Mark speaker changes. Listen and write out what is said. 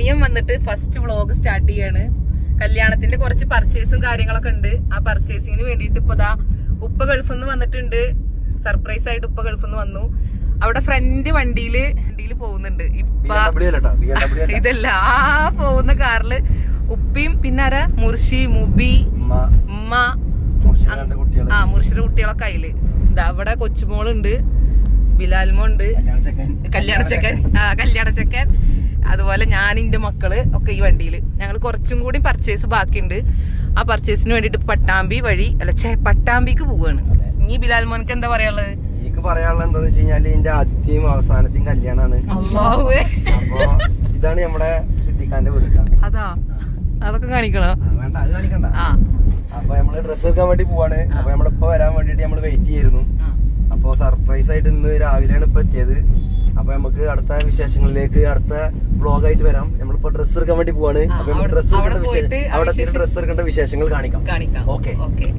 Speaker 1: അനിയൻ വന്നിട്ട് first vlog start ചെയ്യാണ്. കല്യാണത്തിന്റെ കുറച്ച് പർച്ചേസും കാര്യങ്ങളൊക്കെ ഉണ്ട്. ആ പർച്ചേസിങ്ങിന് വേണ്ടിട്ട് ഇപ്പൊ ഉപ്പ ഗൾഫിൽ നിന്ന് വന്നിട്ടുണ്ട്. സർപ്രൈസ് ആയിട്ട് ഉപ്പ ഗൾഫിൽ നിന്ന് വന്നു. അവിടെ ഫ്രണ്ട് വണ്ടിയില് പോകുന്നുണ്ട്. ഇപ്പൊ ഇതല്ല, ആ പോകുന്ന കാറില് ഉപ്പിയും പിന്നെ ആരാ മുർഷി, മുബി, ഉമ്മ, മുർഷിയുടെ കുട്ടികളൊക്കെ അതില്. ഇതാ അവിടെ കൊച്ചുമോളുണ്ട്, ബിലാൽമോണ്ട്, കല്യാണച്ചക്കൻ, അതുപോലെ ഞാൻ എന്റെ മക്കള് ഒക്കെ ഈ വണ്ടിയില്. ഞങ്ങൾ കുറച്ചും കൂടി പർച്ചേസ് ബാക്കിയുണ്ട്. ആ പർച്ചേസിന് വേണ്ടിട്ട് പട്ടാമ്പിക്ക് പോവാണ്. ഇനി ബിലാൽ മോനക്ക് എന്താ പറയാനുള്ളത്?
Speaker 2: എനിക്ക് പറയാനുള്ളത് എന്താന്ന് വെച്ച് കഴിഞ്ഞാല് എന്റെ ആദ്യത്തെയും അവസാനത്തെയും കല്യാണാണ്. അപ്പൊ ഇതാണ് നമ്മുടെ സിദ്ദിഖാന്റെ വീട്.
Speaker 1: അതാ, അതൊക്കെ കാണിക്കണോ?
Speaker 2: വേണ്ട, അത് കാണിക്കണ്ട. അപ്പൊ നമ്മള് ഡ്രസ്സ് എടുക്കാൻ വേണ്ടി പോവാണ്. അപ്പൊ നമ്മളിപ്പോ വരാൻ വേണ്ടിട്ട് നമ്മള് വെയിറ്റ് ചെയ്യായിരുന്നു. അപ്പൊ സർപ്രൈസ് ആയിട്ട് ഇന്ന് രാവിലെയാണ് ഇപ്പൊ എത്തിയത്. അപ്പൊ നമുക്ക് അടുത്ത വിശേഷങ്ങളിലേക്ക് അടുത്ത വ്ളോഗായിട്ട് വരാം. നമ്മളിപ്പോ ഡ്രസ്സ് എടുക്കാൻ വേണ്ടി പോവാണ്. അപ്പൊ ഡ്രസ്സ് എടുക്കേണ്ട വിശേഷങ്ങൾ കാണിക്കാം. ഓക്കെ.